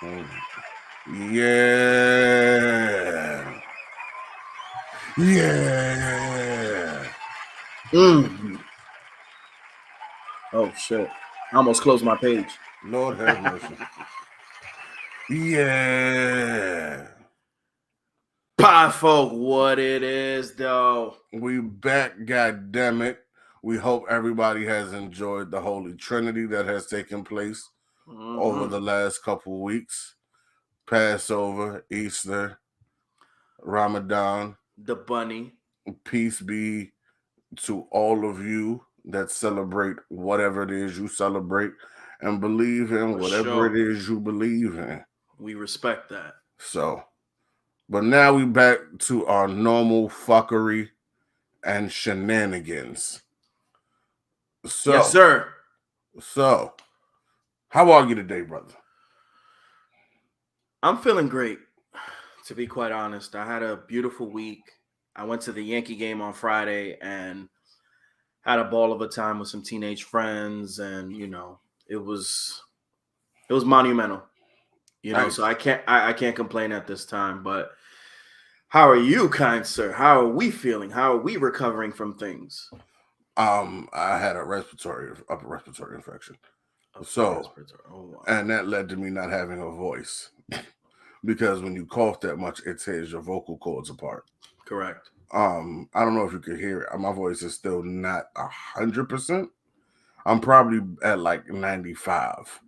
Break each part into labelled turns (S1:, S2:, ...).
S1: Yeah. Yeah.
S2: Oh shit! I almost closed my page.
S1: Lord have mercy. Yeah.
S2: Pie folk, what it is though?
S1: We back, god damn it. We hope everybody has enjoyed the Holy Trinity that has taken place over the last couple weeks. Passover, Easter, Ramadan.
S2: The bunny.
S1: Peace be to all of you that celebrate whatever it is you celebrate and believe in whatever it is you believe in.
S2: We respect that.
S1: So, but now we back to our normal fuckery and shenanigans. So,
S2: yes, sir.
S1: So, how are you today, brother?
S2: I'm feeling great, to be quite honest. I had a beautiful week. I went to the Yankee game on Friday and had a ball of a time with some teenage friends, and it was monumental.
S1: Nice.
S2: So I can't complain at this time. But how are you, kind sir? How are we feeling? How are we recovering from things?
S1: I had a upper respiratory infection. And that led to me not having a voice. Because when you cough that much, it tears your vocal cords apart.
S2: Correct.
S1: I don't know if you could hear it. My voice is still not 100%. I'm probably at like 95.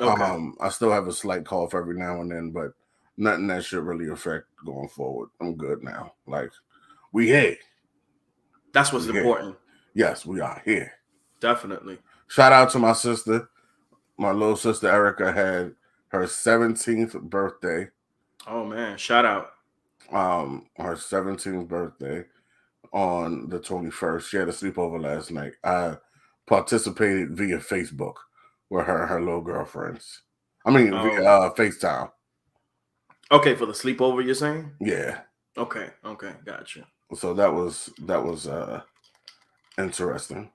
S1: Okay. I still have a slight cough every now and then, but nothing that should really affect going forward. I'm good now. Like, we here.
S2: That's what's important.
S1: Yes, we are here.
S2: Definitely.
S1: Shout out to my sister. My little sister Erica had her 17th birthday.
S2: Oh man, shout out.
S1: Her 17th birthday on the 21st. She had a sleepover last night. I participated via Facebook with her and her little girlfriends. I mean, via FaceTime.
S2: Okay, for the sleepover, you're saying?
S1: Yeah.
S2: Okay, gotcha.
S1: So that was interesting.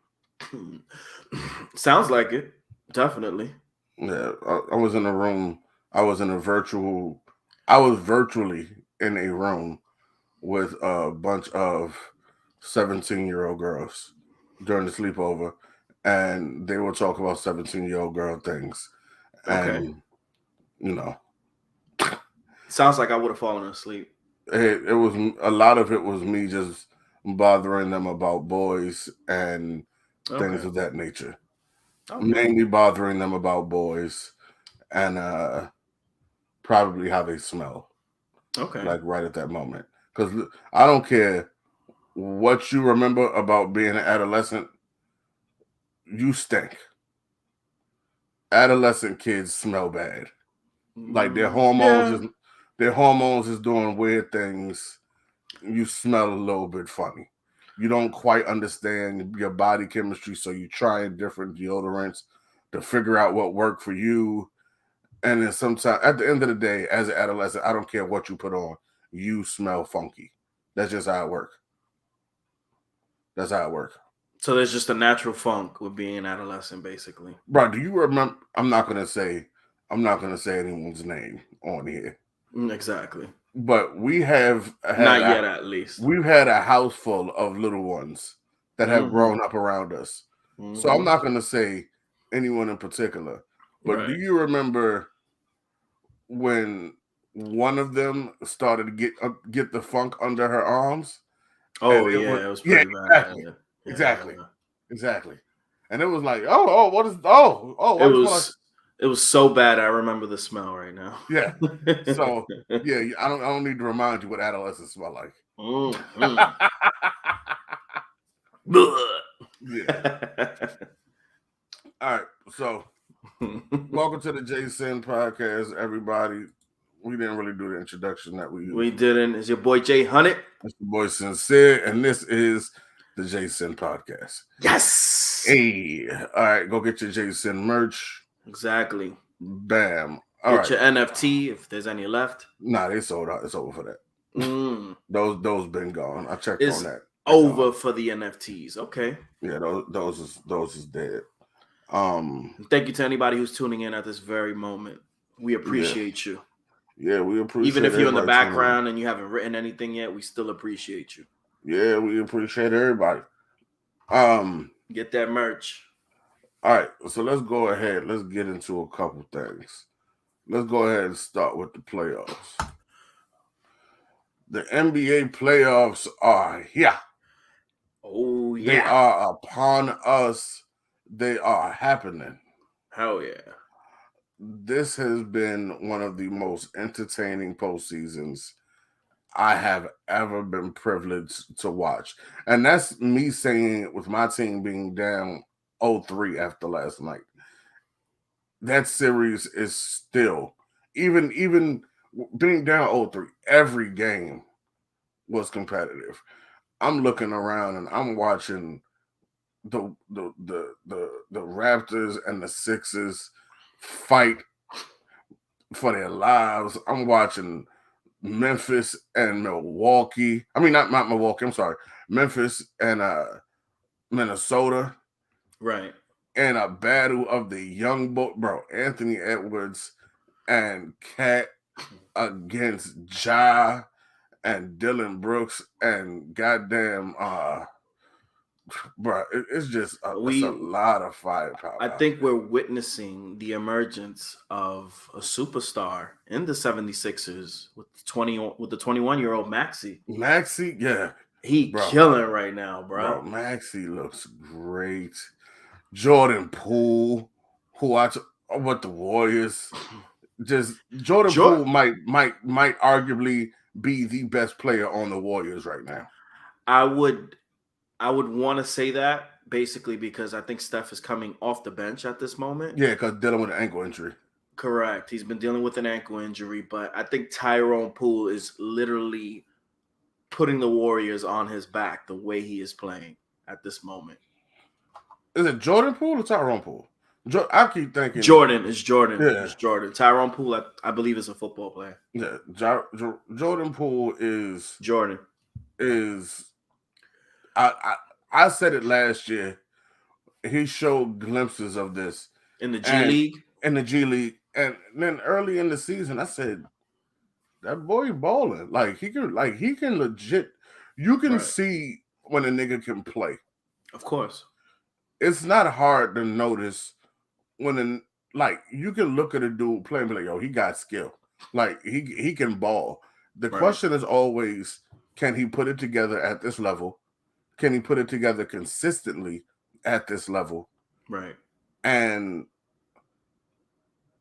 S2: Sounds like it. Definitely.
S1: Yeah, I was in a room. I was virtually in a room with a bunch of 17-year-old girls during the sleepover, and they would talk about 17-year-old girl things. And,
S2: sounds like I would have fallen asleep.
S1: It was a lot of it was me just bothering them about boys and things of that nature. Okay. Mainly bothering them about boys and probably how they smell. Okay. Like right at that moment. Because I don't care what you remember about being an adolescent, you stink. Adolescent kids smell bad. Like their hormones is doing weird things. You smell a little bit funny. You don't quite understand your body chemistry, so you try different deodorants to figure out what worked for you. And then sometimes, at the end of the day, as an adolescent, I don't care what you put on, you smell funky. That's just how it works.
S2: So there's just a natural funk with being an adolescent, basically.
S1: Bro, do you remember? I'm not gonna say anyone's name on here.
S2: Exactly.
S1: But we have
S2: not yet, at least.
S1: We've had a house full of little ones that have grown up around us. So I'm not gonna say anyone in particular. But do you remember when one of them started to get the funk under her arms?
S2: Oh yeah, it was pretty bad.
S1: Exactly. And it was like,
S2: it was so bad. I remember the smell right now.
S1: Yeah. So yeah, I don't need to remind you what adolescents smell like. Yeah. All right. So welcome to the JaySin Podcast, everybody. We didn't really do the introduction that we used.
S2: We didn't. It's your boy Jay Hunnit.
S1: It's your boy Sincere, and this is the JaySin Podcast.
S2: Yes.
S1: Hey. All right, go get your JaySin merch.
S2: Exactly.
S1: Bam.
S2: Get your NFT if there's any left.
S1: Nah, they sold out. It's over for that. Those been gone. I checked on that.
S2: Over for the NFTs. Okay.
S1: Yeah, those is dead.
S2: Thank you to anybody who's tuning in at this very moment. We appreciate you.
S1: Yeah, we appreciate
S2: even if you're in the
S1: everybody tuning in.
S2: background and you haven't written anything yet, we still appreciate you.
S1: Yeah, we appreciate everybody.
S2: Get that merch.
S1: All right, so let's go ahead. Let's get into a couple things. Let's go ahead and start with the playoffs. The NBA playoffs are here.
S2: Oh, yeah.
S1: They are upon us. They are happening.
S2: Hell yeah.
S1: This has been one of the most entertaining postseasons I have ever been privileged to watch. And that's me saying it with my team being down 0-3 after last night. That series is still, even being down 0-3, every game was competitive. I'm looking around and I'm watching the Raptors and the Sixers fight for their lives. I'm watching Memphis and Milwaukee. I mean, not Milwaukee. I'm sorry, Memphis and Minnesota.
S2: Right.
S1: And a battle of the young bro, Anthony Edwards and Cat against Ja and Dylan Brooks and goddamn bro, it's just it's a lot of firepower.
S2: I think we're witnessing the emergence of a superstar in the 76ers with the 21-year-old Maxey.
S1: Maxey, yeah.
S2: He killing right now, bro.
S1: Maxey looks great. Jordan Poole, with the Warriors. Just Jordan Poole might arguably be the best player on the Warriors right now.
S2: I would want to say that basically because I think Steph is coming off the bench at this moment.
S1: Yeah, because dealing with an ankle injury.
S2: Correct. He's been dealing with an ankle injury, but I think Tyrone Poole is literally putting the Warriors on his back the way he is playing at this moment.
S1: Is it Jordan Poole or Tyrone Poole? I keep thinking
S2: Jordan. It's Jordan.
S1: Yeah.
S2: It's Jordan. Tyrone Poole, I believe, is a football player.
S1: Yeah, Jordan Poole is
S2: Jordan.
S1: I said it last year. He showed glimpses of this
S2: in the G League.
S1: In the G League, and then early in the season, I said that boy balling. Like he can legit. You can see when a nigga can play.
S2: Of course,
S1: it's not hard to notice when you can look at a dude play and be like, yo, he got skill. Like he can ball. The question is always, can he put it together at this level? Can he put it together consistently at this level?
S2: Right.
S1: And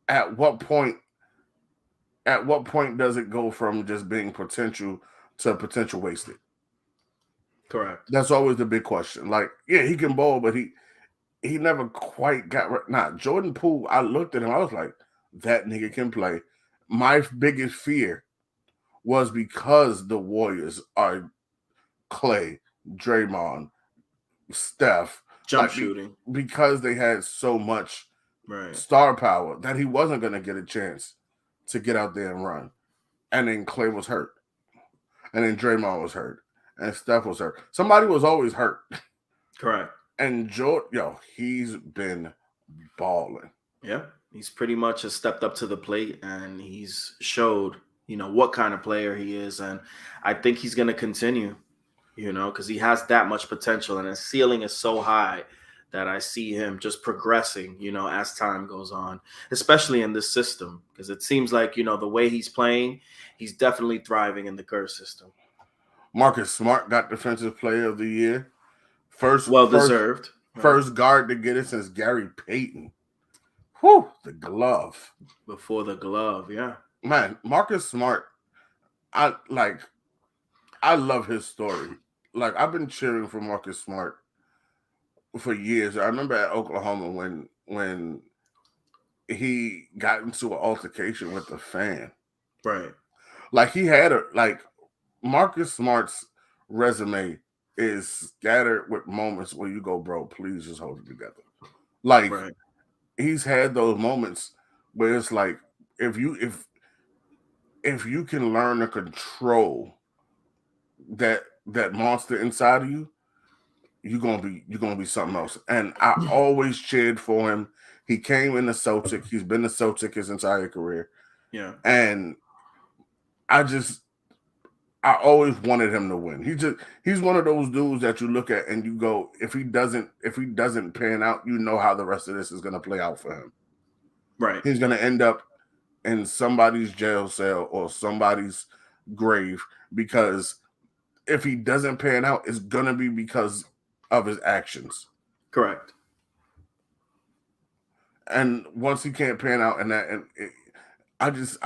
S1: at what point does it go from just being potential to potential wasted?
S2: Correct.
S1: That's always the big question. Like, yeah, he can ball, but he never quite got Jordan Poole, I looked at him, I was like, that nigga can play. My biggest fear was because the Warriors are Clay, Draymond, Steph,
S2: jump shooting,
S1: because they had so much star power that he wasn't going to get a chance to get out there and run. And then Clay was hurt. And then Draymond was hurt. And Steph was hurt. Somebody was always hurt.
S2: Correct.
S1: And Jordan, he's been balling.
S2: Yeah, he's pretty much has stepped up to the plate and he's showed, what kind of player he is. And I think he's going to continue, because he has that much potential and his ceiling is so high that I see him just progressing, as time goes on, especially in this system, because it seems like, the way he's playing, he's definitely thriving in the Kerr system.
S1: Marcus Smart got Defensive Player of the Year.
S2: Deserved.
S1: First guard to get it since Gary Payton. Whew, the glove.
S2: Before the glove, yeah.
S1: Man, Marcus Smart, I love his story. Like, I've been cheering for Marcus Smart for years. I remember at Oklahoma when he got into an altercation with a fan.
S2: Right.
S1: Like, he had Marcus Smart's resume is scattered with moments where you go, bro, please just hold it together. Like, he's had those moments where it's like, if you can learn to control that monster inside of you, you're gonna be something else. And I always cheered for him. He came in the Celtic. He's been the Celtic his entire career.
S2: Yeah.
S1: And I always wanted him to win. He's one of those dudes that you look at and you go, if he doesn't pan out, you know how the rest of this is gonna play out for him.
S2: Right.
S1: He's gonna end up in somebody's jail cell or somebody's grave, because if he doesn't pan out, it's gonna be because of his actions.
S2: Correct.
S1: And once he can't pan out, I just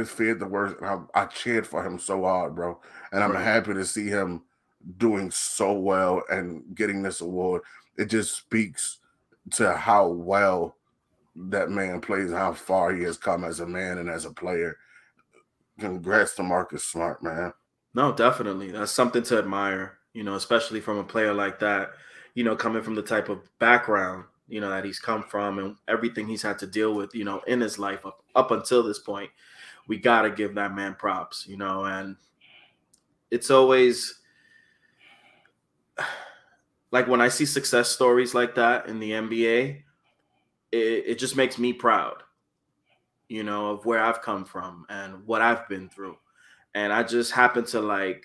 S1: feared the worst. And I cheered for him so hard, bro. And I'm happy to see him doing so well and getting this award. It just speaks to how well that man plays and how far he has come as a man and as a player. Congrats to Marcus Smart, man.
S2: No, definitely. That's something to admire, especially from a player like that, coming from the type of background, that he's come from and everything he's had to deal with, in his life up until this point. We got to give that man props, and it's always like when I see success stories like that in the NBA, it just makes me proud, of where I've come from and what I've been through. And I just happen to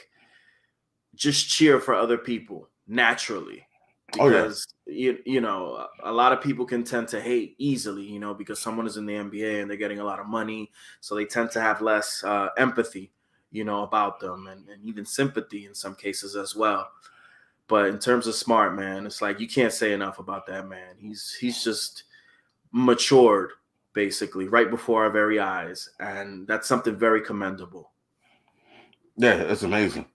S2: just cheer for other people naturally. Because a lot of people can tend to hate easily, because someone is in the NBA and they're getting a lot of money, so they tend to have less empathy, about them, and even sympathy in some cases as well. But in terms of Smart, man, it's like you can't say enough about that man. He's just matured basically right before our very eyes, and that's something very commendable.
S1: Yeah, it's amazing.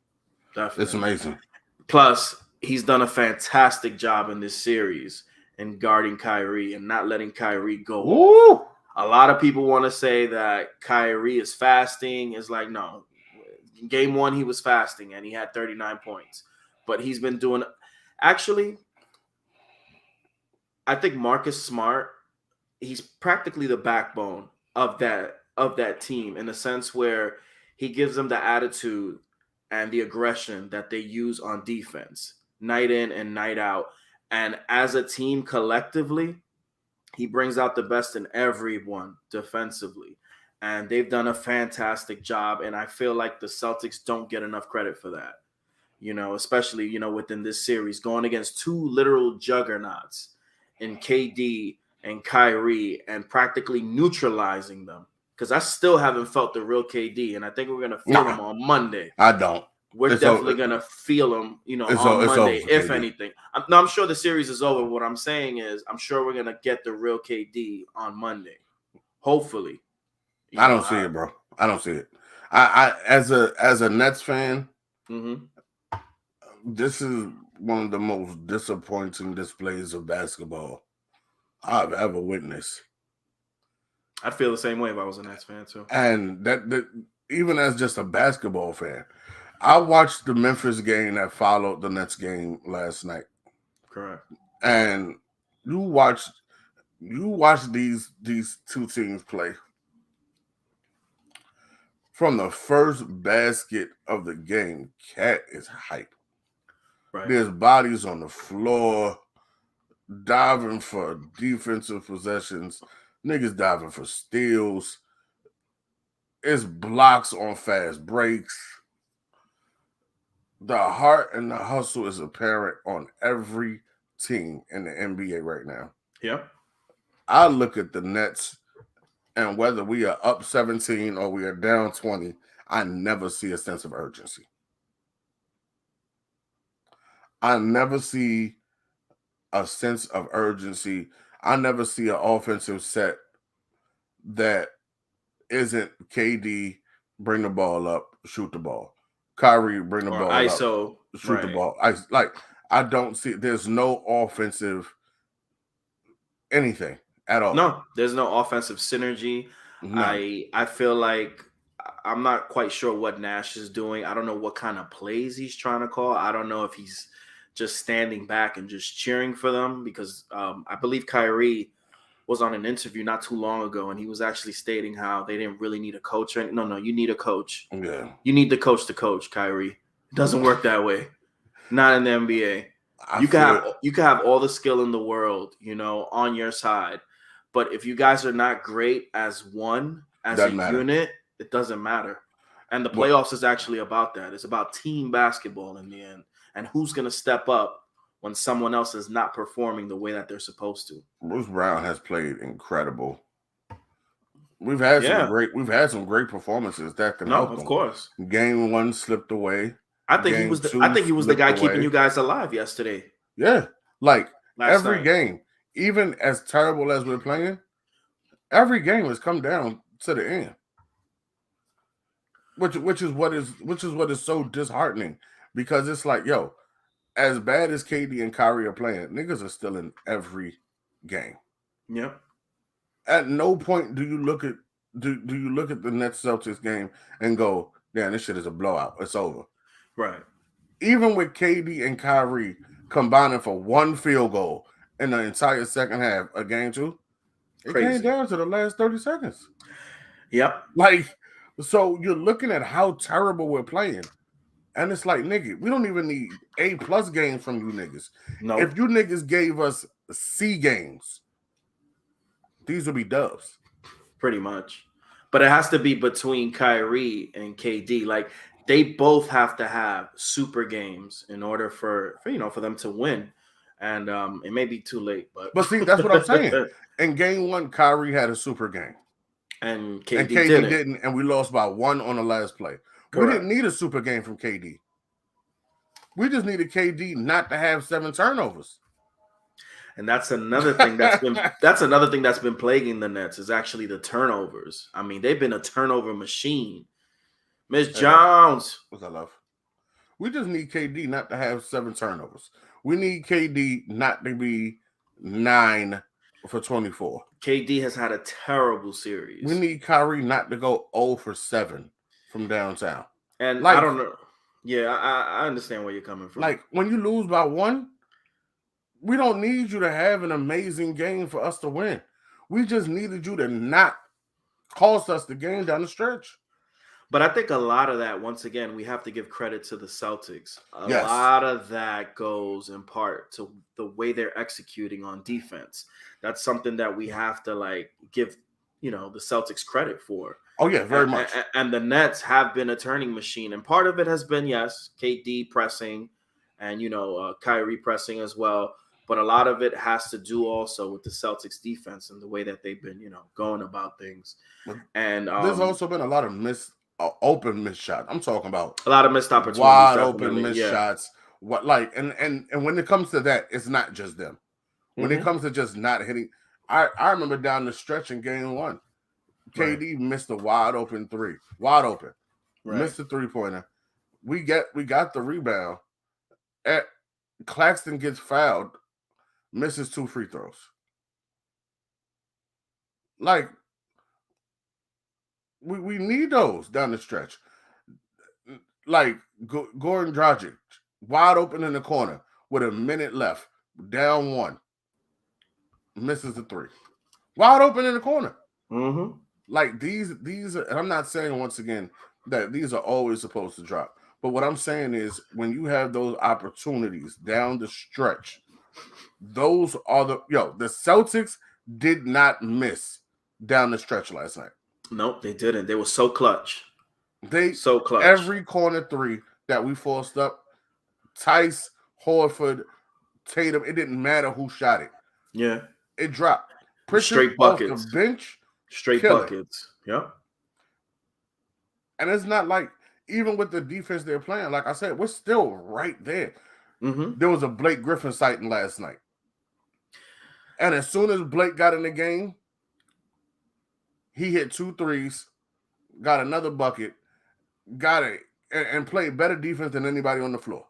S2: Definitely.
S1: It's amazing.
S2: Plus, he's done a fantastic job in this series in guarding Kyrie and not letting Kyrie go.
S1: Woo!
S2: A lot of people want to say that Kyrie is fasting. It's like, no. In game 1, he was fasting and he had 39 points. But he's been doing – actually, I think Marcus Smart, he's practically the backbone of that team in a sense where he gives them the attitude and the aggression that they use on defense, night in and night out. And as a team collectively, he brings out the best in everyone defensively. And they've done a fantastic job. And I feel like the Celtics don't get enough credit for that, especially, within this series, going against two literal juggernauts in KD and Kyrie and practically neutralizing them. Because I still haven't felt the real KD. And I think we're going to feel him on Monday.
S1: I don't.
S2: We're definitely going to feel him, on Monday, if anything. I'm sure the series is over. What I'm saying is I'm sure we're going to get the real KD on Monday. Hopefully.
S1: I don't see it, bro. I don't see it. I as a Nets fan, this is one of the most disappointing displays of basketball I've ever witnessed.
S2: I'd feel the same way if I was a Nets fan, too.
S1: And that even as just a basketball fan, I watched the Memphis game that followed the Nets game last night.
S2: Correct.
S1: And you watch these two teams play. From the first basket of the game, Cat is hype. Right. There's bodies on the floor, diving for defensive possessions, niggas diving for steals. It's blocks on fast breaks. The heart and the hustle is apparent on every team in the NBA right now.
S2: Yep.
S1: I look at the Nets, and whether we are up 17 or we are down 20, I never see a sense of urgency. I never see a sense of urgency. I never see an offensive set that isn't KD, bring the ball up, shoot the ball. Kyrie, bring the ball
S2: ISO,
S1: up, shoot the ball. I don't see, there's no offensive anything at all.
S2: No, there's no offensive synergy. No. I feel like I'm not quite sure what Nash is doing. I don't know what kind of plays he's trying to call. I don't know if he's just standing back and just cheering for them because I believe Kyrie was on an interview not too long ago and he was actually stating how they didn't really need a coach. No, you need a coach.
S1: Yeah.
S2: You need the coach to coach, Kyrie. It doesn't work that way. Not in the NBA. You can have all the skill in the world, on your side. But if you guys are not great as one, as
S1: Doesn't
S2: a
S1: matter.
S2: unit, it doesn't matter. And the
S1: What-
S2: playoffs is actually about that. It's about team basketball in the end, and who's going to step up when someone else is not performing the way that they're supposed to.
S1: Bruce Brown has played incredible. We've had some great performances that can help
S2: of
S1: them.
S2: course.
S1: Game 1 slipped away.
S2: I think he was the guy keeping you guys alive yesterday.
S1: Yeah. Like
S2: Last
S1: every
S2: night.
S1: game, even as terrible as we're playing, every game has come down to the end. Which is what is so disheartening, because it's like, yo, as bad as KD and Kyrie are playing, niggas are still in every game.
S2: Yep.
S1: At no point do you look at the Nets Celtics game and go, damn, this shit is a blowout. It's over.
S2: Right.
S1: Even with KD and Kyrie combining for one field goal in the entire second half of game 2, it came down to the last 30 seconds.
S2: Yep.
S1: Like, so you're looking at how terrible we're playing. And it's like, nigga, we don't even need A+ games from you niggas.
S2: No.
S1: If you niggas gave us C games, these would be dubs.
S2: Pretty much. But it has to be between Kyrie and KD. Like, they both have to have super games in order for them to win. And it may be too late, but
S1: see, that's what I'm saying. In game 1, Kyrie had a super game.
S2: And KD
S1: didn't, and we lost by 1 on the last play.
S2: Correct.
S1: We didn't need a super game from KD. We just needed KD not to have 7 turnovers.
S2: And that's another thing that's been plaguing the Nets, is actually the turnovers. I mean, they've been a turnover machine. Miss Jones.
S1: What's that, love? We just need KD not to have 7 turnovers. We need KD not to be 9 for 24.
S2: KD has had a terrible series.
S1: We need Kyrie not to go 0 for 7 from downtown.
S2: And I don't know. Yeah, I understand where you're coming from.
S1: Like, when you lose by 1, we don't need you to have an amazing game for us to win. We just needed you to not cost us the game down the stretch.
S2: But I think a lot of that, once again, we have to give credit to the Celtics. A
S1: Yes.
S2: lot of that goes in part to the way they're executing on defense. That's something that we have to give, the Celtics credit for.
S1: Oh yeah, very much.
S2: And the Nets have been a turning machine, and part of it has been, yes, KD pressing, and Kyrie pressing as well. But a lot of it has to do also with the Celtics defense and the way that they've been, going about things. And
S1: there's also been a lot of open missed shots. I'm talking about
S2: a lot of missed opportunities,
S1: wide open missed shots. And when it comes to that, it's not just them. When it comes to just not hitting, I remember down the stretch in game 1, KD missed a wide open 3, wide open, missed a 3-pointer. We got the rebound. Claxton gets fouled, misses 2 free throws. Like, we need those down the stretch. Like Goran Dragic, wide open in the corner with a minute left, down 1, misses the 3, wide open in the corner.
S2: Mm-hmm.
S1: Like these are, and I'm not saying once again that these are always supposed to drop, but what I'm saying is when you have those opportunities down the stretch, those are the Celtics did not miss down the stretch last night.
S2: Nope, they didn't. They were so clutch.
S1: So clutch. Every corner 3 that we forced up, Tice, Horford, Tatum, it didn't matter who shot it.
S2: Yeah.
S1: It dropped.
S2: Straight buckets.
S1: Off the bench.
S2: Straight buckets. Yep.
S1: And it's not like, even with the defense they're playing, like I said, we're still right there.
S2: Mm-hmm.
S1: There was a Blake Griffin sighting last night. And as soon as Blake got in the game, he hit 2 threes, got another bucket, got it, and played better defense than anybody on the floor.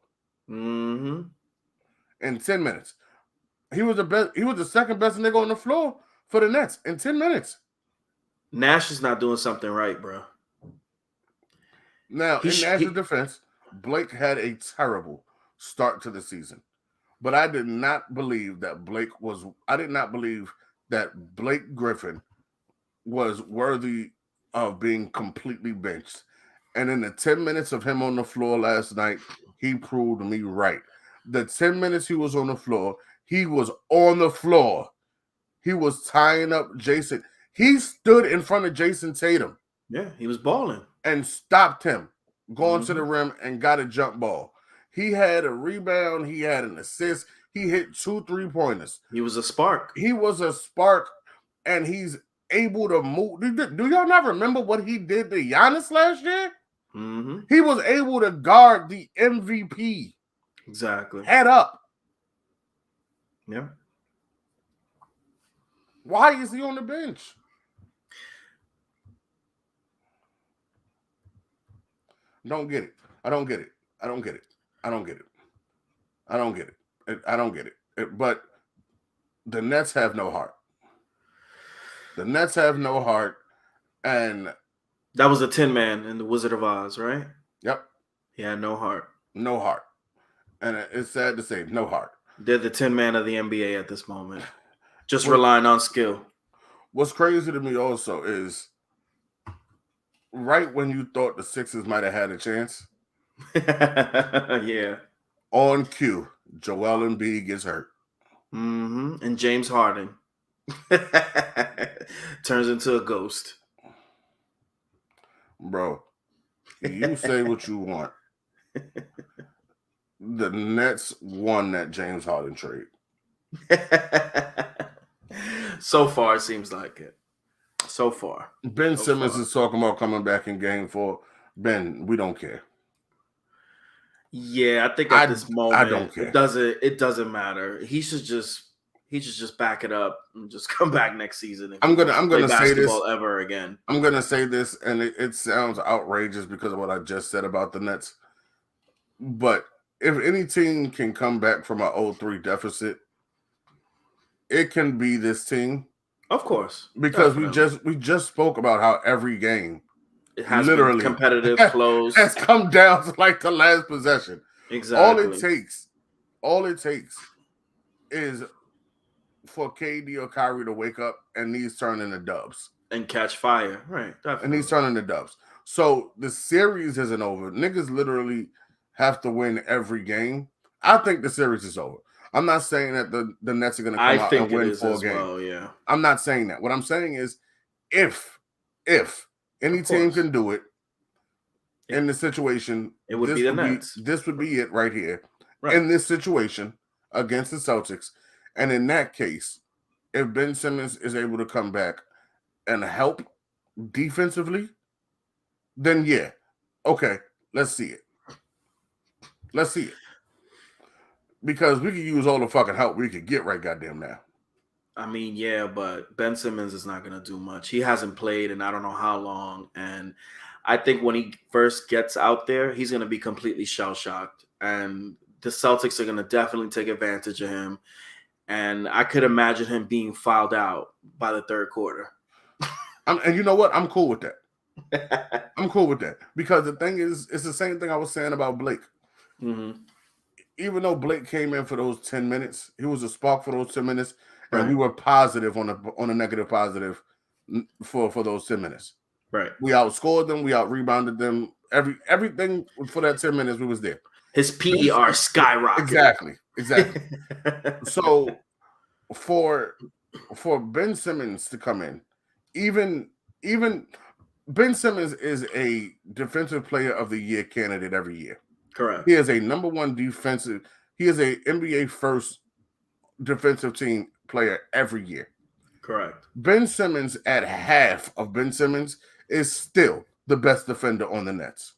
S2: Mm-hmm.
S1: In 10 minutes. He was the second best nigga on the floor for the Nets in 10 minutes.
S2: Nash is not doing something right, bro.
S1: Now, in Nash's defense, Blake had a terrible start to the season. But I did not believe that Blake Griffin was worthy of being completely benched. And in the 10 minutes of him on the floor last night, he proved me right. The 10 minutes he was on the floor, he was on the floor He was tying up JaySin. He stood in front of Jason Tatum.
S2: Yeah, he was balling.
S1: And stopped him going to the rim and got a jump ball. He had a rebound. He had an assist. He hit 2 3-pointers.
S2: He was a spark.
S1: He was a spark, and he's able to move. Do y'all not remember what he did to Giannis last year?
S2: Mm-hmm.
S1: He was able to guard the MVP.
S2: Exactly.
S1: Head up.
S2: Yeah.
S1: Why is he on the bench? Don't get it. I don't get it. I don't get it. I don't get it. I don't get it. I don't get it. But the Nets have no heart. The Nets have no heart. And
S2: that was a Tin Man in The Wizard of Oz, right?
S1: Yep.
S2: He had no heart.
S1: No heart. And it's sad to say, no heart.
S2: They're the Tin Man of the NBA at this moment. Just relying on skill.
S1: What's crazy to me also is right when you thought the Sixers might have had a chance.
S2: Yeah.
S1: On cue, Joel Embiid gets hurt.
S2: Mm-hmm. And James Harden turns into a ghost.
S1: Bro, you say what you want. The Nets won that James Harden trade.
S2: So far, it seems like it. So far.
S1: Ben Simmons is talking about coming back in game 4. Ben, we don't care.
S2: Yeah, I think at this moment,
S1: I don't care.
S2: It doesn't matter. He should just back it up and just come back next season.
S1: I'm gonna say this
S2: ever again.
S1: I'm gonna say this, and it sounds outrageous because of what I just said about the Nets. But if any team can come back from an 0-3 deficit, it can be this team.
S2: Of course.
S1: Because we just spoke about how every game
S2: it has literally been competitive, close.
S1: Has come down to like the last possession.
S2: Exactly.
S1: All it takes is for KD or Kyrie to wake up and these turn into dubs.
S2: And catch fire. Right. Definitely.
S1: And these turn into dubs. So the series isn't over. Niggas literally have to win every game. I think the series is over. I'm not saying that the Nets are going to come out and win 4 games. Well,
S2: yeah.
S1: I'm not saying that. What I'm saying is if any team can do it in the situation,
S2: it would be the Nets.
S1: This would be it right here. Right. In this situation against the Celtics. And in that case, if Ben Simmons is able to come back and help defensively, then yeah. Okay, let's see it. Let's see it. Because we could use all the fucking help we could get right goddamn now.
S2: I mean, yeah, but Ben Simmons is not going to do much. He hasn't played in I don't know how long. And I think when he first gets out there, he's going to be completely shell-shocked. And the Celtics are going to definitely take advantage of him. And I could imagine him being fouled out by the third quarter.
S1: And you know what? I'm cool with that. I'm cool with that. Because the thing is, it's the same thing I was saying about Blake. Mm-hmm. Even though Blake came in for those 10 minutes, he was a spark for those 10 minutes, and we were positive on a negative positive for those 10 minutes.
S2: Right.
S1: We outscored them, we out-rebounded them. Everything for that 10 minutes, we was there.
S2: His PER skyrocketed.
S1: Exactly. So for Ben Simmons to come in, even Ben Simmons is a defensive player of the year candidate every year.
S2: Correct.
S1: He is a number one defensive. He is a NBA first defensive team player every year.
S2: Correct.
S1: Ben Simmons at half of Ben Simmons is still the best defender on the Nets.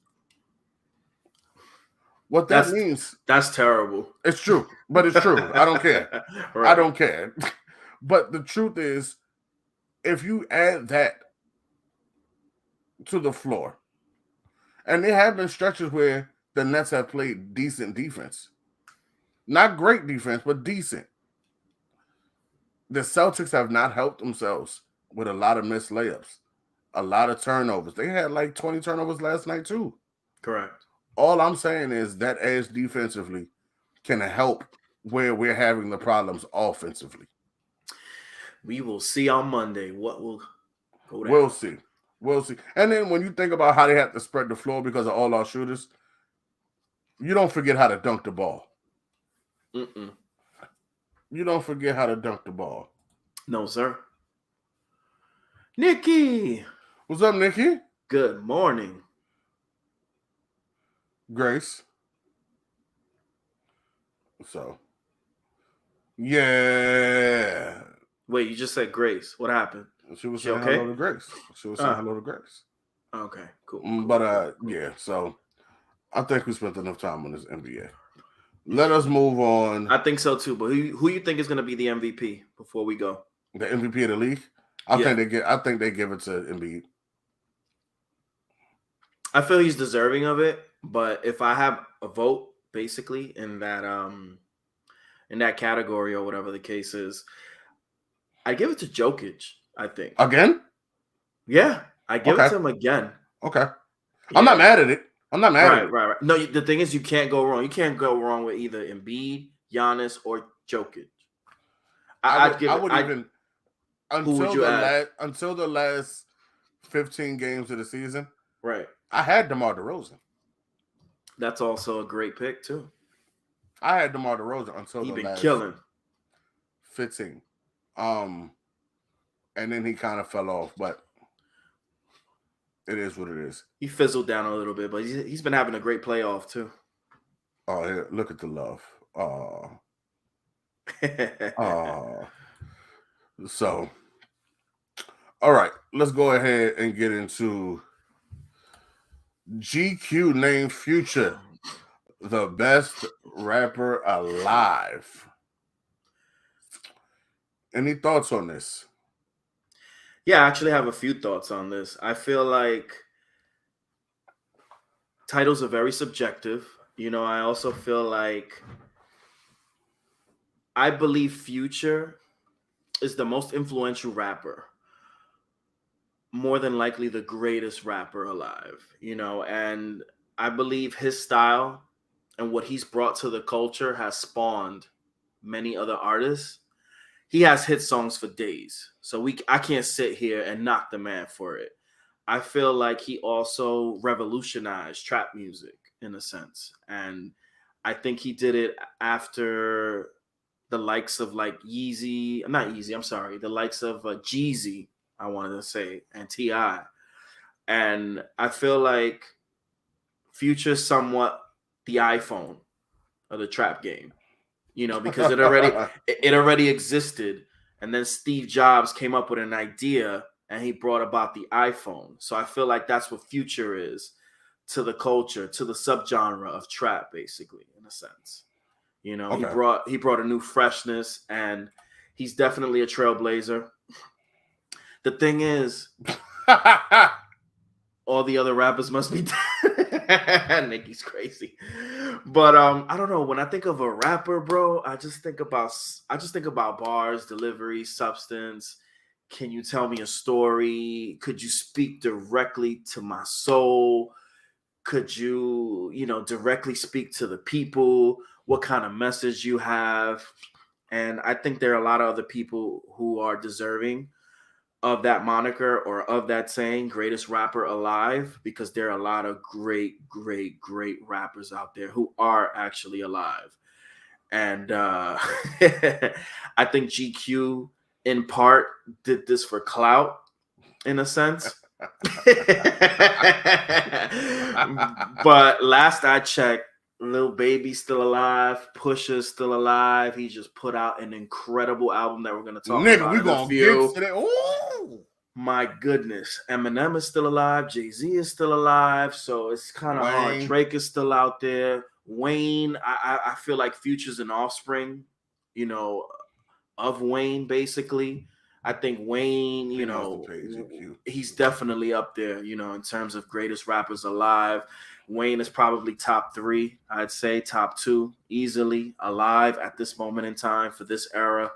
S1: What that means?
S2: That's terrible.
S1: It's true, but it's true. I don't care. Right. I don't care. But the truth is, if you add that to the floor, and there have been stretches where the Nets have played decent defense. Not great defense, but decent. The Celtics have not helped themselves with a lot of missed layups, a lot of turnovers. They had like 20 turnovers last night too.
S2: Correct.
S1: All I'm saying is that edge defensively can help where we're having the problems offensively.
S2: We will see on Monday what will go down.
S1: We'll see. And then when you think about how they have to spread the floor because of all our shooters, you don't forget how to dunk the ball. You don't forget how to dunk the ball.
S2: No, sir. Nikki.
S1: What's up, Nikki?
S2: Good morning.
S1: Grace. So, yeah.
S2: Wait, you just said Grace. What happened?
S1: She was
S2: She
S1: saying
S2: okay?
S1: hello to Grace.
S2: Okay, cool.
S1: Yeah, so I think we spent enough time on this NBA. Let us move on.
S2: I think so too, but who you think is going to be the MVP before we go?
S1: The MVP of the league? I think they give it to Embiid.
S2: I feel he's deserving of it, but if I have a vote, basically in that category or whatever the case is, I give it to Jokic. I think
S1: again.
S2: Yeah, I give it to him again.
S1: Okay, yeah. I'm not mad at it.
S2: Right. No, the thing is, you can't go wrong. You can't go wrong with either Embiid, Giannis, or Jokic.
S1: Until the last 15 games of the season.
S2: Right.
S1: I had DeMar DeRozan.
S2: That's also a great pick too.
S1: I had DeMar DeRozan until the last
S2: killing
S1: 15. And then he kind of fell off, but it is what it is.
S2: He fizzled down a little bit, but he's been having a great playoff too.
S1: Oh, here, look at the love. So, all right, let's go ahead and get into GQ named Future the best rapper alive. Any thoughts on this?
S2: Yeah, I actually have a few thoughts on this. I feel like titles are very subjective. I also feel like I believe Future is the most influential rapper. More than likely the greatest rapper alive, and I believe his style and what he's brought to the culture has spawned many other artists. He has hit songs for days, so I can't sit here and knock the man for it. I feel like he also revolutionized trap music in a sense, and I think he did it after the likes of like the likes of Jeezy, I wanted to say, and T.I. And I feel like Future's somewhat the iPhone of the trap game, because it already existed. And then Steve Jobs came up with an idea and he brought about the iPhone. So I feel like that's what Future is to the culture, to the subgenre of trap, basically, in a sense. Okay. He brought a new freshness, and he's definitely a trailblazer. The thing is, all the other rappers must be dead. Nicki's crazy. But I don't know. When I think of a rapper, bro, I just think about bars, delivery, substance. Can you tell me a story? Could you speak directly to my soul? Could you, directly speak to the people? What kind of message you have? And I think there are a lot of other people who are deserving of that moniker or of that saying, greatest rapper alive, because there are a lot of great rappers out there who are actually alive. And I think GQ in part did this for clout, in a sense. But last I checked, Lil Baby's still alive. Pusha's still alive. He just put out an incredible album that we're going to talk about.
S1: We're going to get to that. Ooh.
S2: My goodness. Eminem is still alive. Jay-Z is still alive. So it's kind of hard. Drake is still out there. Wayne, I feel like Future's an offspring, of Wayne, basically. I think Wayne, he's definitely up there, in terms of greatest rappers alive. Wayne is probably top 3, I'd say top 2, easily alive at this moment in time for this era.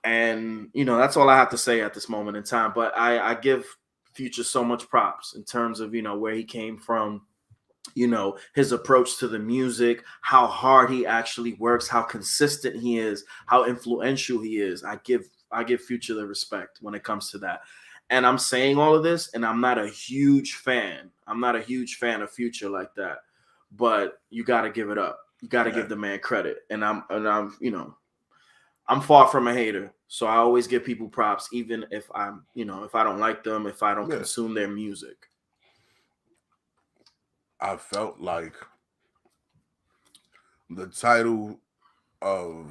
S2: And, that's all I have to say at this moment in time. But I give Future so much props in terms of, where he came from, his approach to the music, how hard he actually works, how consistent he is, how influential he is. I give Future the respect when it comes to that. And I'm saying all of this, and I'm not a huge fan. I'm not a huge fan of Future like that. But you got to give it up. You got to give the man credit. And I'm far from a hater. So I always give people props, even if I'm, if I don't like them, if I don't consume their music.
S1: I felt like the title I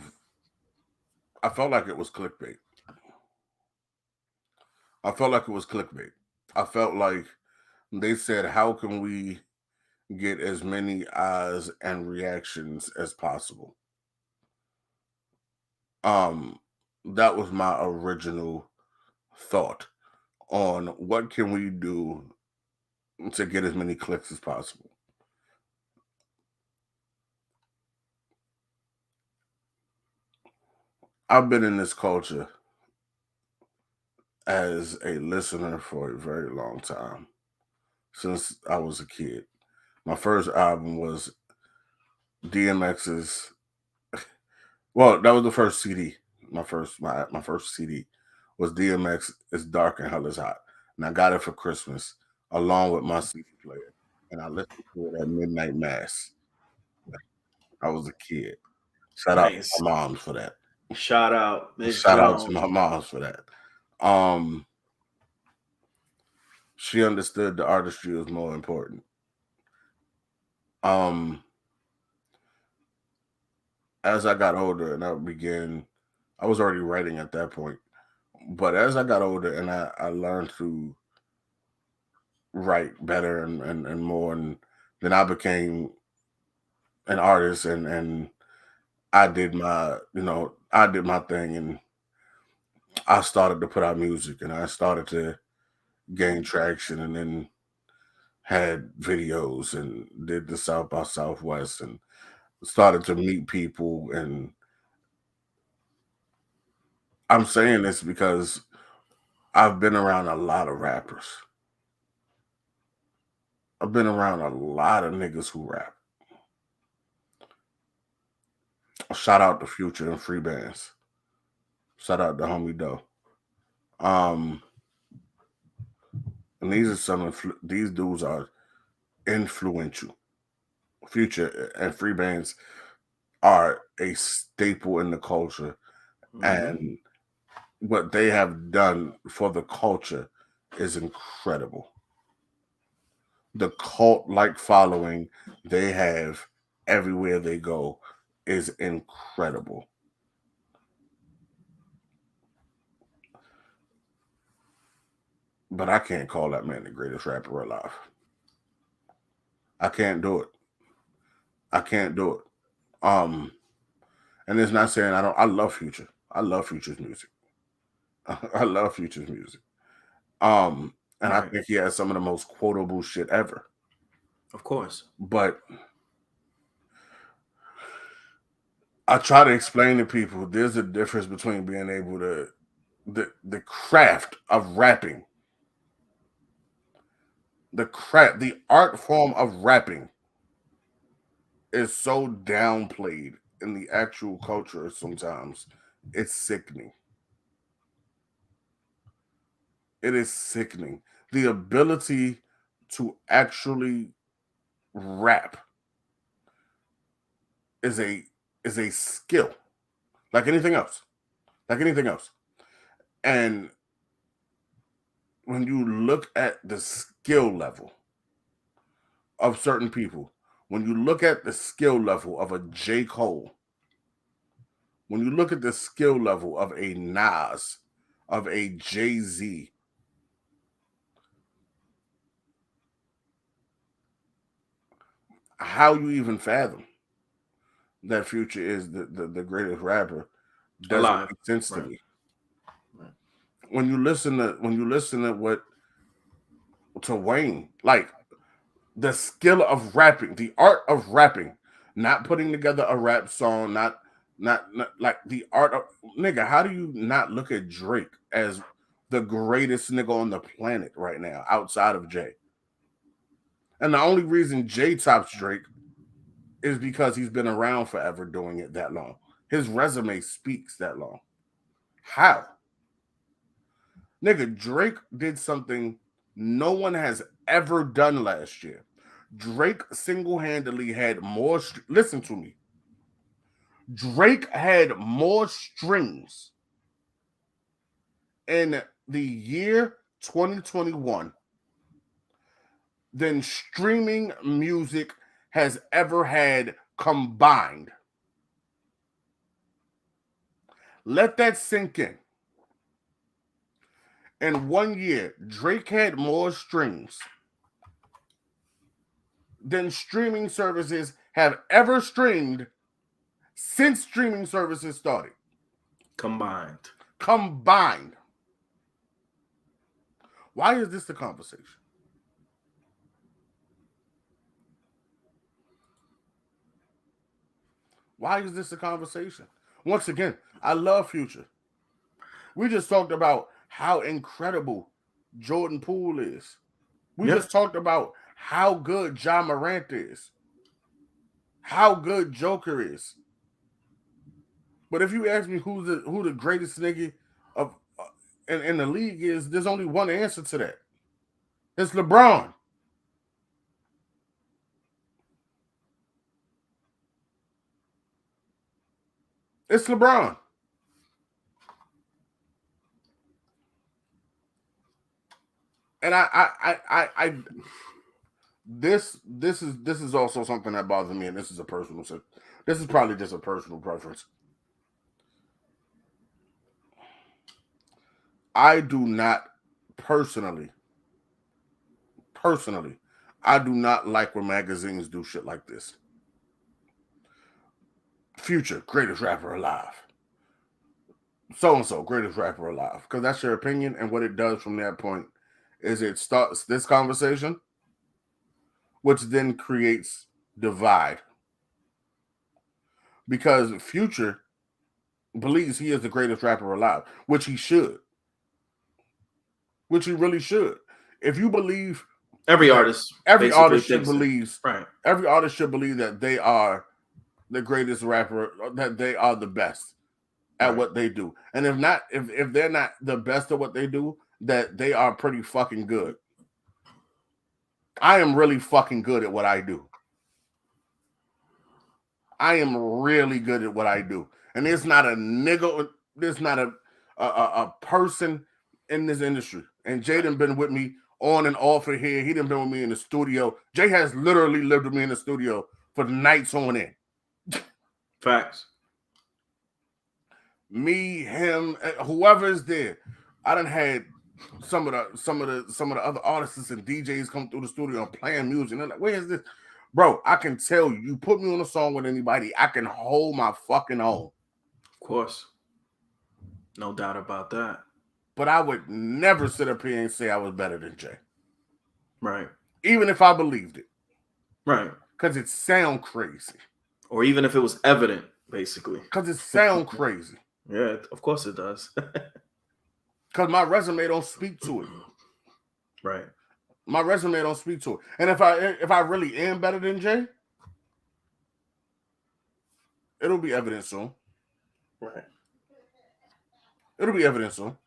S1: felt like it was clickbait. I felt like it was clickbait. I felt like they said, how can we get as many eyes and reactions as possible? That was my original thought on what can we do to get as many clicks as possible. I've been in this culture as a listener for a very long time, since I was a kid. My first album was DMX's. Well, that was the first CD. My first CD was DMX It's Dark and Hell is Hot. And I got it for Christmas along with my CD player. And I listened to it at midnight mass. I was a kid. Shout out to my moms for that.
S2: Shout out
S1: to my moms for that. She understood the artistry was more important. As I got older and I was already writing at that point, but as I got older and I learned to write better and more, and then I became an artist and I did my thing, and I started to put out music, and I started to gain traction, and then had videos and did the South by Southwest and started to meet people. And I'm saying this because I've been around a lot of rappers. I've been around a lot of niggas who rap. Shout out to Future and Free Bands. Shout out to Homie Doe. And these dudes are influential. Future and Free Bands are a staple in the culture, and what they have done for the culture is incredible. The cult-like following they have everywhere they go is incredible. But I can't call that man the greatest rapper alive. I can't do it. And it's not saying I love Future. I love Future's music. I love Future's music. And I think he has some of the most quotable shit ever.
S2: Of course.
S1: But I try to explain to people there's a difference between being able to the craft of rapping. The art form of rapping is so downplayed in the actual culture sometimes. It's sickening. It is sickening. The ability to actually rap is a skill, like anything else. And when you look at the skill level of certain people, when you look at the skill level of a J. Cole, when you look at the skill level of a Nas, of a Jay-Z, how you even fathom that Future is the greatest rapper doesn't make sense to me. When you listen to Wayne, like the skill of rapping, the art of rapping, not putting together a rap song, not like the art of nigga. How do you not look at Drake as the greatest nigga on the planet right now outside of Jay? And the only reason Jay tops Drake is because he's been around forever doing it that long. His resume speaks that long. How? Nigga, Drake did something no one has ever done last year. Drake single-handedly had more... Listen to me. Drake had more streams in the year 2021 than streaming music has ever had combined. Let that sink in. In 1 year, Drake had more streams than streaming services have ever streamed since streaming services started.
S2: Combined.
S1: Why is this the conversation? Why is this a conversation? Once again, I love Future. We just talked about how incredible Jordan Poole is. We just talked about how good Ja Morant is. How good Joker is. But if you ask me who the greatest nigga of in the league is, there's only one answer to that. It's LeBron. It's LeBron. And this is also something that bothers me, and this is probably just a personal preference. I do not personally, I do not like when magazines do shit like this. Future, greatest rapper alive. So-and-so, greatest rapper alive. Because that's your opinion, and what it does from that point is it starts this conversation, which then creates divide. Because Future believes he is the greatest rapper alive, which he should. Which he really should. If you believe
S2: every artist
S1: should believe every artist should believe that they are the greatest rapper, that they are the best at what they do. And if they're not the best at what they do, that they are pretty fucking good. I am really fucking good at what I do. I am really good at what I do. And there's not a nigga, there's not a person in this industry. And Jay done been with me on and off of here. He done been with me in the studio. Jay has literally lived with me in the studio for nights on end.
S2: Facts.
S1: Me, him, whoever is there. I done had some of the other artists and DJs come through the studio and playing music. And they're like, where is this? Bro, I can tell you, you put me on a song with anybody, I can hold my fucking own.
S2: Of course. No doubt about that.
S1: But I would never sit up here and say I was better than Jay.
S2: Right.
S1: Even if I believed it.
S2: Right.
S1: Because it sound crazy.
S2: Or even if it was evident, basically.
S1: Because it sound crazy.
S2: Yeah, of course it does.
S1: Because my resume don't speak to it.
S2: Right.
S1: My resume don't speak to it. And if I really am better than Jay, it'll be evident soon.
S2: Right.
S1: It'll be evident soon.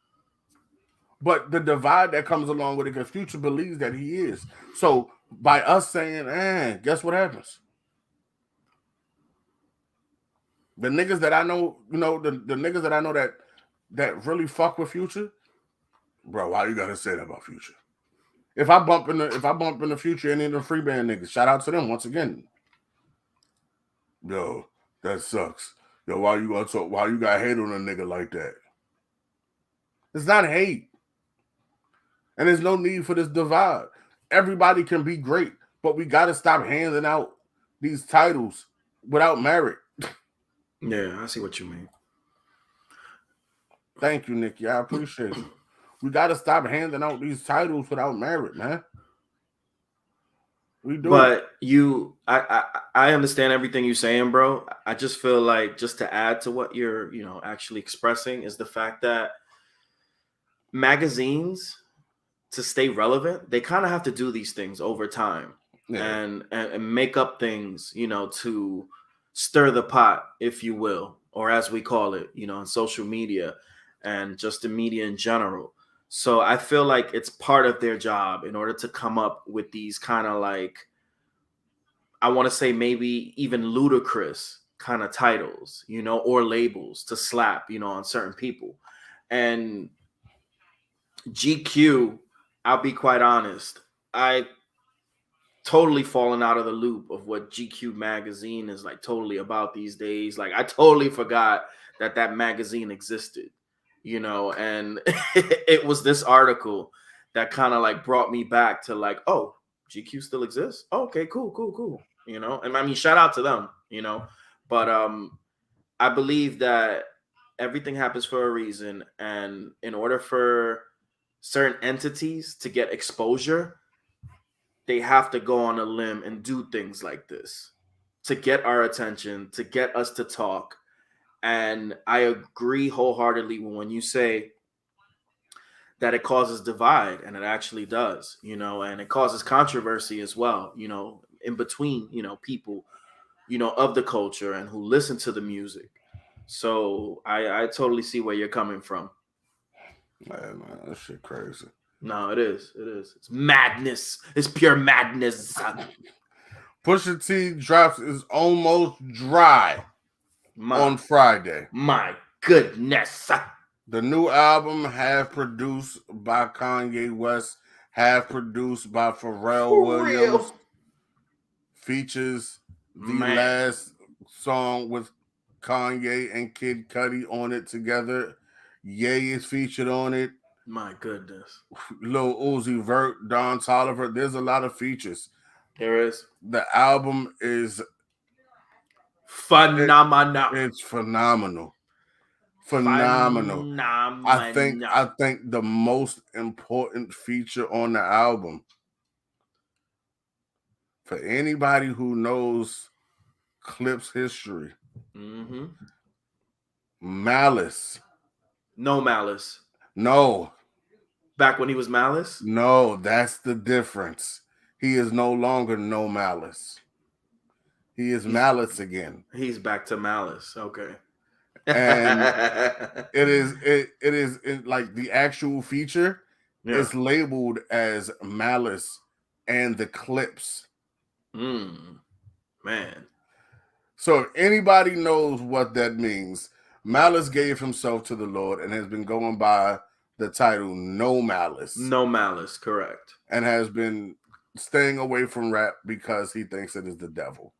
S1: But the divide that comes along with it, because Future believes that he is. So by us saying, guess what happens? The niggas that I know, the niggas that I know that really fuck with Future, bro, why you gotta say that about Future? If I bump in the Future and in the free band niggas, shout out to them once again. Yo, that sucks. Yo, why you got hate on a nigga like that? It's not hate. And there's no need for this divide. Everybody can be great, but we gotta stop handing out these titles without merit.
S2: Yeah, I see what you mean.
S1: Thank you, Nikki. I appreciate you. We got to stop handing out these titles without merit, man. We do.
S2: But I understand everything you're saying, bro. I just feel like, just to add to what you're, actually expressing, is the fact that magazines, to stay relevant, they kind of have to do these things over time and make up things, to stir the pot, if you will, or as we call it, in social media and just the media in general. So I feel like it's part of their job in order to come up with these kind of, like, I want to say maybe even ludicrous kind of titles, or labels to slap, on certain people. And GQ, I'll be quite honest, I totally fallen out of the loop of what GQ magazine is like totally about these days. Like I totally forgot that magazine existed, and it was this article that kind of like brought me back to like, oh, GQ still exists. Oh, okay, cool. And I mean, shout out to them, but I believe that everything happens for a reason, and in order for certain entities to get exposure, they have to go on a limb and do things like this to get our attention, to get us to talk. And I agree wholeheartedly when you say that it causes divide, and it actually does, and it causes controversy as well, in between, people, of the culture and who listen to the music. So I totally see where you're coming from.
S1: Man, that shit crazy.
S2: No, it is. It's madness. It's pure madness.
S1: Pusha T drops is almost dry on Friday.
S2: My goodness.
S1: The new album, half produced by Kanye West, half produced by Pharrell Williams, features the last song with Kanye and Kid Cudi on it together. Ye is featured on it.
S2: My goodness.
S1: Lil Uzi Vert, Don Toliver. There's a lot of features.
S2: There is.
S1: The album is
S2: phenomenal.
S1: It's phenomenal. I think the most important feature on the album, for anybody who knows Clip's history, Malice.
S2: No Malice.
S1: No.
S2: Back when he was Malice?
S1: No, that's the difference. He is no longer No Malice. He's Malice again.
S2: He's back to Malice. Okay.
S1: And it is like the actual feature is labeled as Malice and the Clips.
S2: Man.
S1: So if anybody knows what that means, Malice gave himself to the Lord and has been going by the title No Malice.
S2: No Malice, correct.
S1: And has been staying away from rap because he thinks it is the devil.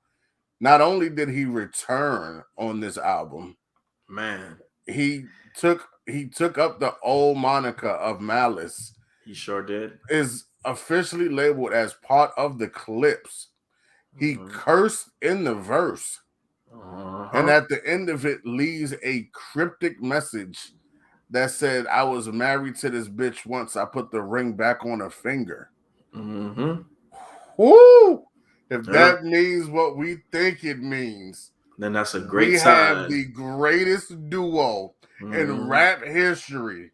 S1: Not only did he return on this album,
S2: man,
S1: he took up the old moniker of Malice.
S2: He sure did.
S1: Is officially labeled as part of the Clips. He cursed in the verse. And at the end of it leaves a cryptic message that said, I was married to this bitch once I put the ring back on her finger. Woo! If that means what we think it means,
S2: then that's a great
S1: we
S2: sign.
S1: Have the greatest duo in rap history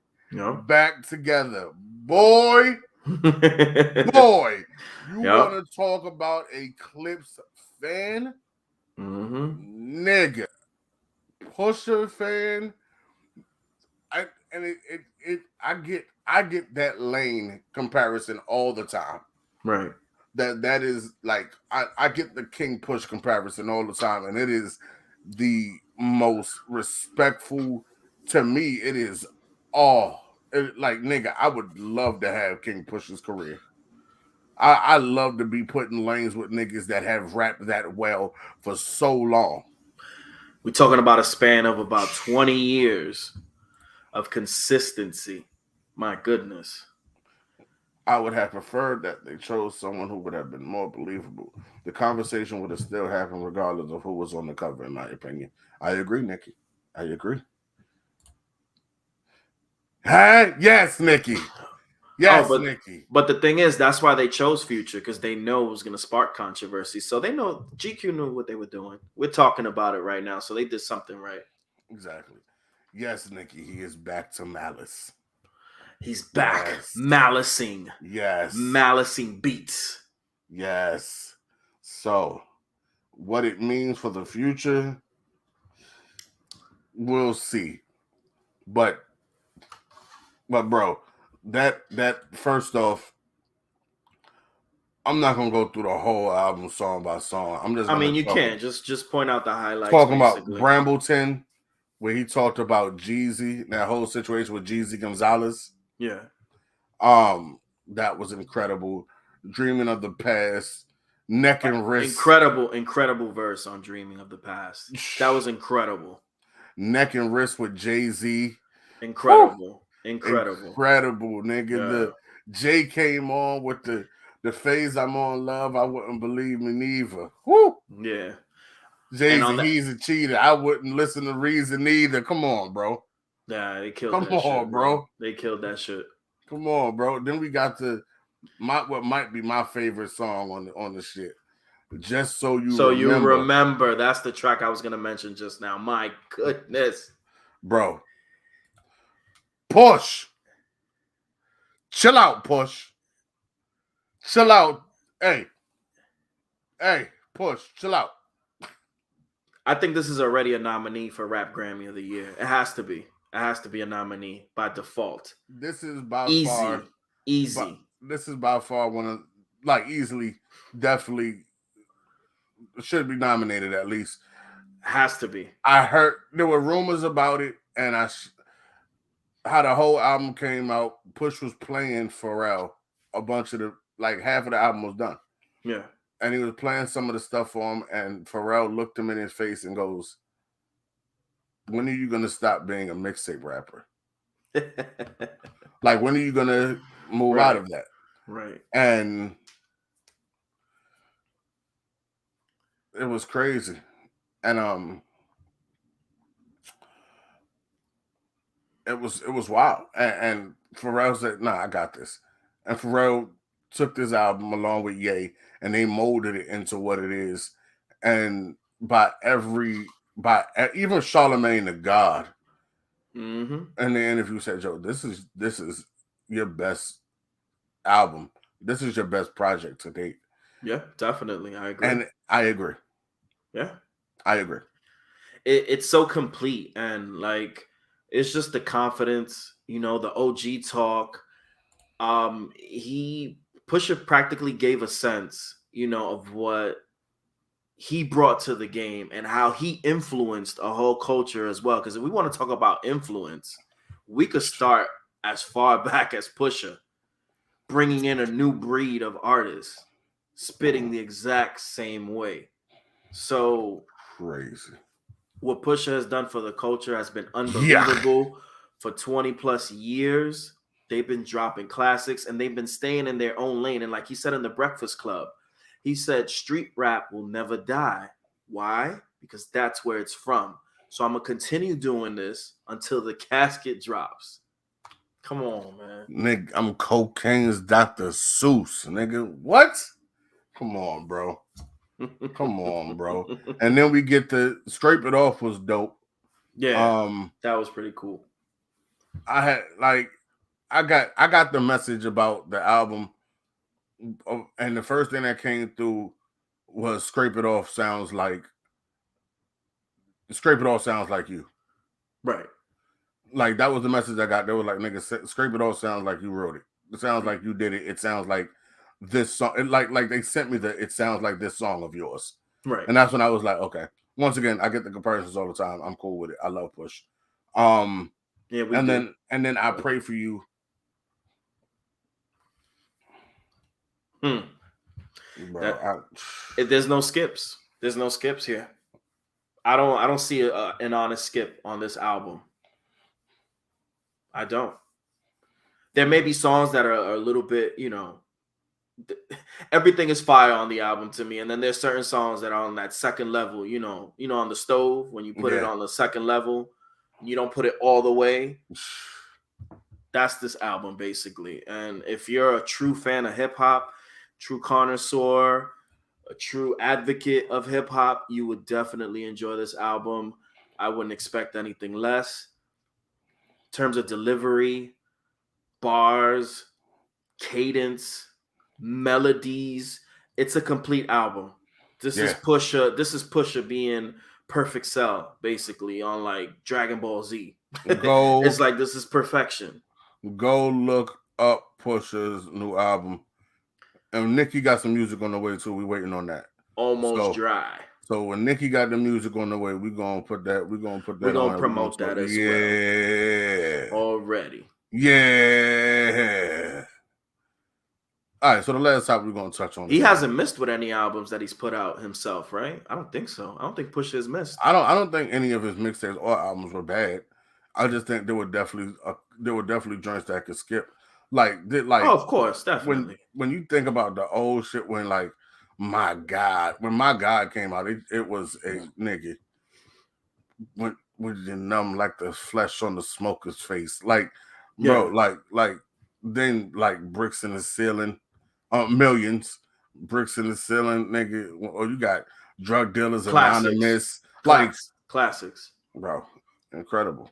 S1: back together. Boy, you want to talk about a Clips fan? Nigga. Pusha fan. I get that Lane comparison all the time.
S2: Right.
S1: That is like I get the King Push comparison all the time, and it is the most respectful to me. It is like nigga, I would love to have King Push's career. I love to be put in lanes with niggas that have rapped that well for so long.
S2: We're talking about a span of about 20 years of consistency. My goodness.
S1: I would have preferred that they chose someone who would have been more believable. The conversation would have still happened regardless of who was on the cover, in my opinion. I agree, Nikki. I agree. Hey, yes, Nikki. Yes, Nikki.
S2: But the thing is, that's why they chose Future, because they know it was going to spark controversy. So they know GQ knew what they were doing. We're talking about it right now, so they did something right.
S1: Exactly. Yes, Nikki, he is back to Malice.
S2: He's back. Yes. Malicing.
S1: Yes.
S2: Malicing beats.
S1: Yes. So, what it means for the future, we'll see. But bro, that first off, I'm not gonna go through the whole album song by song. I'm just.
S2: You can just point out the highlights.
S1: Talking about Brambleton, where he talked about Jeezy, that whole situation with Jeezy Gonzalez.
S2: Yeah.
S1: That was incredible. Dreaming of the Past, Neck and Wrist.
S2: Incredible verse on Dreaming of the Past. That was incredible.
S1: Neck and Wrist with Jay-Z.
S2: Incredible,
S1: nigga. Yeah. The Jay came on with the phase I'm on, love. I wouldn't believe me neither. Woo.
S2: Yeah.
S1: Jay-Z, he's a cheater. I wouldn't listen to Reason either. Come on, bro.
S2: Yeah, they killed that shit. Come on, bro. They killed that shit.
S1: Come on, bro. Then we got what might be my favorite song on the shit. Just So You
S2: Remember. That's the track I was going to mention just now. My goodness.
S1: Bro. Push. Chill out, Push. Chill out. Hey, Push. Chill out.
S2: I think this is already a nominee for Rap Grammy of the Year. It has to be. It has to be a nominee by default.
S1: This is by
S2: far easy.
S1: This is by far one of, like, easily, definitely should be nominated at least.
S2: Has to be.
S1: I heard there were rumors about it, and how the whole album came out. Push was playing Pharrell a bunch of half of the album was done.
S2: Yeah.
S1: And he was playing some of the stuff for him, and Pharrell looked him in his face and goes, "When are you going to stop being a mixtape rapper? Like, when are you going to move out of that?"
S2: Right.
S1: And it was crazy. And it was wild. And Pharrell said, "Nah, I got this." And Pharrell took this album along with Ye, and they molded it into what it is. And even Charlemagne the God in the interview said, "Joe, this is your best album. This is your best project to date."
S2: Yeah, definitely. I agree.
S1: And I agree.
S2: Yeah.
S1: I agree.
S2: It's so complete, and like it's just the confidence, the OG talk. Pusha practically gave a sense, of what he brought to the game and how he influenced a whole culture as well. Because if we want to talk about influence, we could start as far back as Pusha, bringing in a new breed of artists, spitting the exact same way. So
S1: crazy.
S2: What Pusha has done for the culture has been unbelievable. For 20 plus years. They've been dropping classics, and they've been staying in their own lane. And like he said in the Breakfast Club, he said street rap will never die. Why? Because that's where it's from. So I'm going to continue doing this until the casket drops. Come on, man.
S1: Nigga, I'm cocaine's Dr. Seuss, nigga. What? Come on, bro. Come on, bro. And then we get to Scrape It Off was dope.
S2: Yeah, that was pretty cool.
S1: I got the message about the album, and the first thing that came through was Scrape It Off sounds like you.
S2: Right.
S1: Like, that was the message I got. They were like, "Nigga, Scrape It Off sounds like you wrote it. It sounds like you did it. It sounds like this song." Like they sent me it sounds like this song of yours.
S2: Right.
S1: And that's when I was like, okay. Once again, I get the comparisons all the time. I'm cool with it. I love Push.
S2: Yeah,
S1: then I Pray For You.
S2: Bro, there's no skips. There's no skips here. I don't see an honest skip on this album. I don't. There may be songs that are a little bit, everything is fire on the album to me, and then there's certain songs that are on that second level. On the stove when you put it on the second level, you don't put it all the way. That's this album basically. And if you're a true fan of hip hop, true connoisseur, a true advocate of hip hop, you would definitely enjoy this album. I wouldn't expect anything less. In terms of delivery, bars, cadence, melodies, it's a complete album. This is Pusha being Perfect Cell, basically, on like Dragon Ball Z. It's like this is perfection.
S1: Go look up Pusha's new album. And Nicki got some music on the way too. We're waiting on that.
S2: Almost Dry.
S1: So when Nicki got the music on the way, we're gonna put that. We're gonna
S2: promote that as well. Already.
S1: Yeah. All right, so the last topic we're gonna touch on.
S2: He hasn't missed with any albums that he's put out himself, right? I don't think so. I don't think Pusha has missed.
S1: I don't think any of his mixtapes or albums were bad. I just think there were definitely joints that I could skip. Like
S2: oh, of course, definitely.
S1: When you think about the old shit, when like my God came out, it was a nigga when you numb like the flesh on the smoker's face, like bro, like then like bricks in the ceiling, millions bricks in the ceiling, nigga. Or you got drug dealers anonymous, like
S2: classics,
S1: bro, incredible.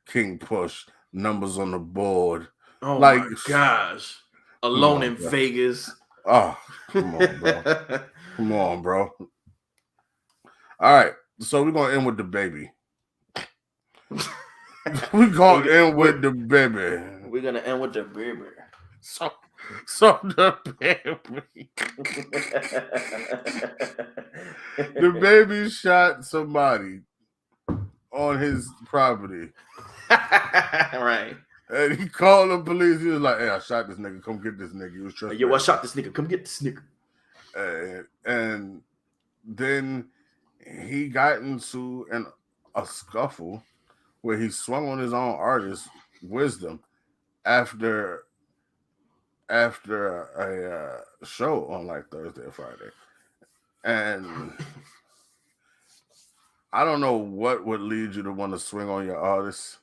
S1: King Push, numbers on the board.
S2: Oh like, my gosh. Alone in Vegas.
S1: Oh, come on, bro. All right. So we're gonna end with the baby. We're gonna end with the baby.
S2: We're gonna end with the baby.
S1: So the baby. The baby shot somebody on his property.
S2: Right.
S1: And he called the police. He was like, "Hey, I shot this nigga. Come get this nigga." He was trying.
S2: Yo, I shot this nigga. Come get this nigga.
S1: And then he got into a scuffle where he swung on his own artist wisdom after a show on like Thursday or Friday, and I don't know what would lead you to want to swing on your artist,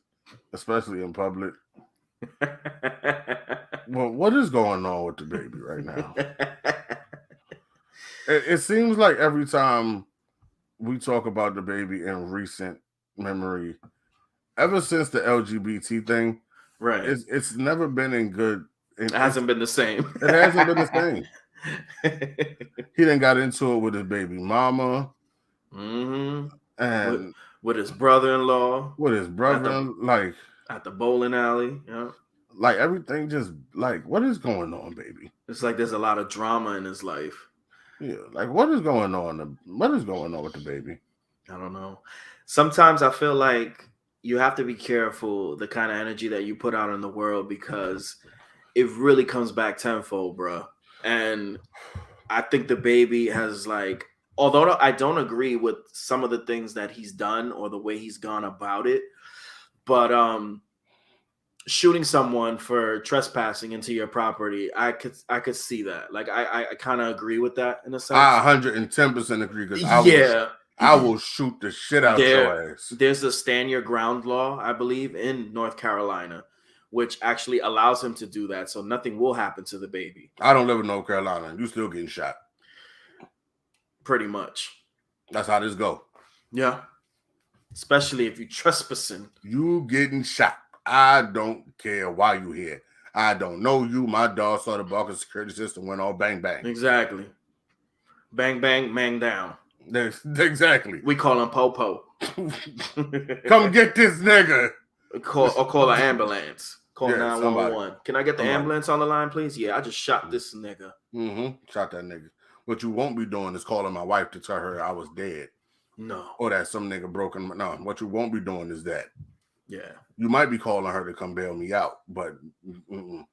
S1: especially in public. Well, what is going on with the baby right now? It seems like every time we talk about the baby in recent memory, ever since the LGBT thing,
S2: right?
S1: It's never been in good.
S2: It hasn't been the same.
S1: It hasn't been the same. He done got into it with his baby mama.
S2: Mm-hmm.
S1: And
S2: with his brother-in-law.
S1: Like
S2: at the bowling alley. Yeah.
S1: Like everything just like, what is going on, baby?
S2: It's like there's a lot of drama in his life.
S1: Yeah, like what is going on? What is going on with the baby?
S2: I don't know. Sometimes I feel like you have to be careful the kind of energy that you put out in the world because it really comes back tenfold, bro. And I think the baby has like, although I don't agree with some of the things that he's done or the way he's gone about it, but shooting someone for trespassing into your property, I could see that. Like I kind of agree with that in a sense.
S1: I 110% agree because I will shoot the shit out your ass.
S2: There's a stand your ground law, I believe, in North Carolina, which actually allows him to do that. So nothing will happen to the baby.
S1: I don't live in North Carolina. You still getting shot.
S2: Pretty much.
S1: That's how this go.
S2: Yeah. Especially if you trespassing.
S1: You getting shot. I don't care why you here. I don't know you. My dog saw the barking security system went all bang bang.
S2: Exactly. Bang bang, man down.
S1: Exactly.
S2: We call him Popo.
S1: Come get this nigga.
S2: Call an ambulance. Call 911. Can I get the ambulance on the line, please? Yeah, I just shot this nigga.
S1: Shot that nigga. What you won't be doing is calling my wife to tell her I was dead.
S2: No.
S1: Or that some nigga broken. No, what you won't be doing is that.
S2: Yeah.
S1: You might be calling her to come bail me out, but you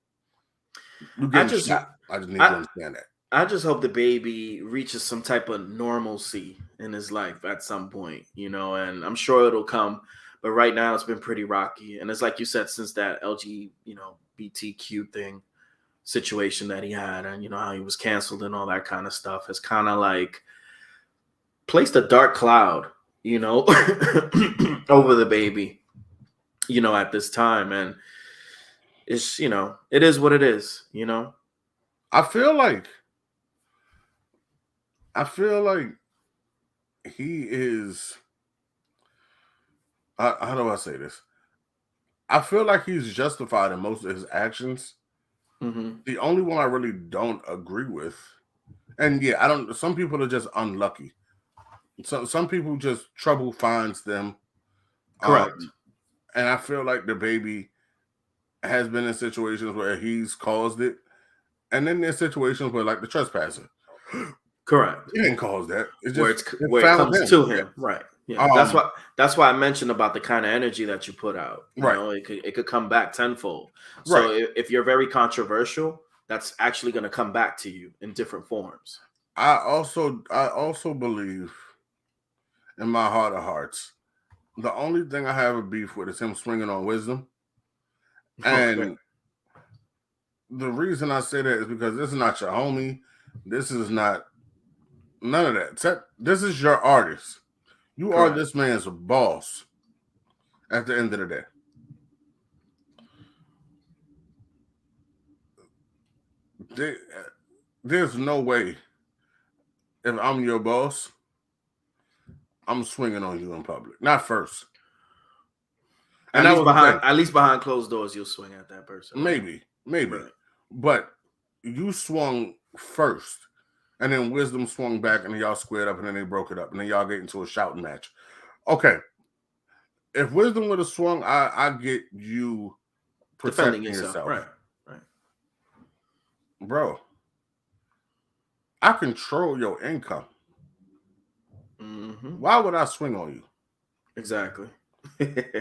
S1: getting shot. I just need to understand that.
S2: I just hope the baby reaches some type of normalcy in his life at some point, and I'm sure it'll come. But right now it's been pretty rocky. And it's like you said, since that BTQ thing situation that he had and, how he was canceled and all that kind of stuff has kind of like placed a dark cloud, over the baby, at this time. And it's, it is what it is,
S1: I feel like he is, how do I say this? I feel like he's justified in most of his actions.
S2: Mm-hmm.
S1: The only one I really don't agree with, and some people are just unlucky. Some people just trouble finds them.
S2: Correct.
S1: And I feel like the baby has been in situations where he's caused it. And then there's situations where like the trespasser.
S2: Correct.
S1: He didn't cause that. It's
S2: where
S1: just
S2: it comes to him. Right. Yeah, that's why I mentioned about the kind of energy that you put out. You know, it could come back tenfold. So if you're very controversial, that's actually going to come back to you in different forms.
S1: I also believe in my heart of hearts, the only thing I have a beef with is him swinging on Wisdom. And the reason I say that is because this is not your homie. This is not none of that. This is your artist. You are this man's boss at the end of the day. There's no way, if I'm your boss, I'm swinging on you in public. Not first.
S2: And at least behind closed doors, you'll swing at that person.
S1: Maybe. Right. But you swung first. And then Wisdom swung back, and then y'all squared up, and then they broke it up, and then y'all get into a shouting match. Okay. If Wisdom would have swung, I get you protecting yourself. Right. Bro, I control your income.
S2: Mm-hmm.
S1: Why would I swing on you?
S2: Exactly.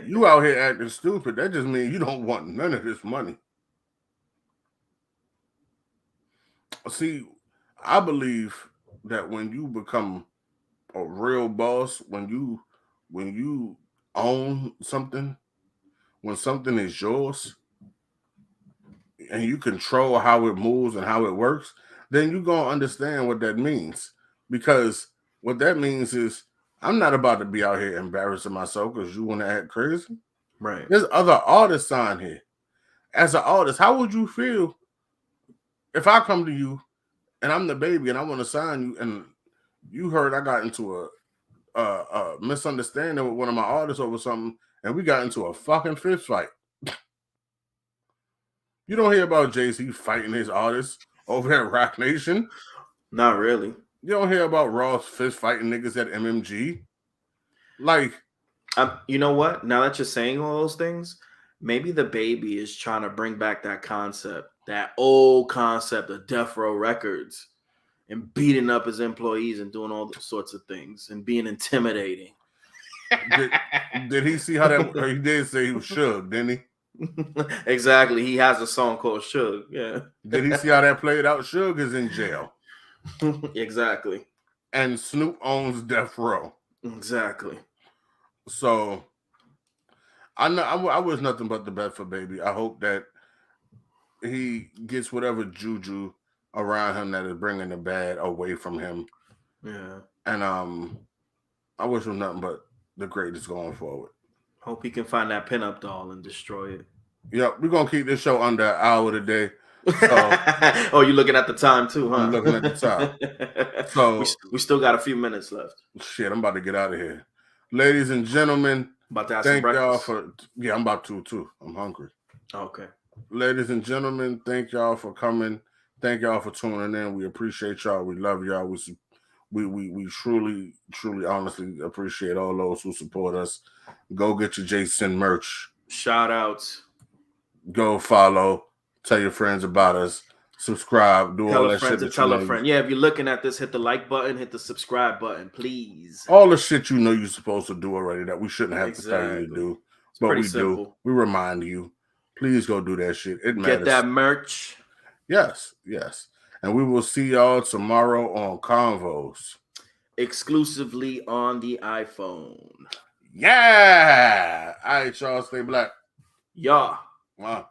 S1: You out here acting stupid. That just means you don't want none of this money. See, I believe that when you become a real boss, when you own something, when something is yours, and you control how it moves and how it works, then you're going to understand what that means. Because what that means is I'm not about to be out here embarrassing myself because you want to act crazy.
S2: Right.
S1: There's other artists on here. As an artist, how would you feel if I come to you and I'm the baby and I want to sign you, and you heard I got into a misunderstanding with one of my artists over something, and we got into a fucking fist fight? You don't hear about Jay-Z fighting his artists over at Rock Nation.
S2: Not really.
S1: You don't hear about Ross fist fighting niggas at MMG. Like,
S2: you know what? Now that you're saying all those things, maybe the baby is trying to bring back that concept, that old concept of Death Row Records, and beating up his employees and doing all sorts of things and being intimidating.
S1: Did he see how that? He did say he was Suge, didn't he?
S2: Exactly. He has a song called Suge. Yeah.
S1: Did he see how that played out? Suge is in jail.
S2: Exactly.
S1: And Snoop owns Death Row.
S2: Exactly.
S1: So I know I wish nothing but the best for baby. I hope that he gets whatever juju around him that is bringing the bad away from him.
S2: Yeah.
S1: And I wish him nothing but the greatest going forward.
S2: Hope he can find that pinup doll and destroy it.
S1: Yep, we're gonna keep this show under an hour today. So,
S2: oh, you're looking at the time too, huh?
S1: I'm looking at the time. So
S2: we still got a few minutes left.
S1: Shit, I'm about to get out of here. Ladies and gentlemen,
S2: about to have
S1: thank
S2: some
S1: y'all
S2: breakfast.
S1: I'm about to too. I'm hungry.
S2: Okay.
S1: Ladies and gentlemen, thank y'all for coming. Thank y'all for tuning in. We appreciate y'all. We love y'all. We truly, honestly appreciate all those who support us. Go get your JaySin merch.
S2: Shout outs.
S1: Go follow. Tell your friends about us. Subscribe. Do all that shit.
S2: Tell a friend. Yeah, if you're looking at this, hit the like button, hit the subscribe button, please.
S1: All the shit you know you're supposed to do already that we shouldn't have to tell you to do. But we simple. Do. We remind you. Please go do that shit. It matters.
S2: Get that merch.
S1: Yes. And we will see y'all tomorrow on Convos.
S2: Exclusively on the iPhone.
S1: Yeah. All right, y'all. Stay black.
S2: Yeah.
S1: Wow.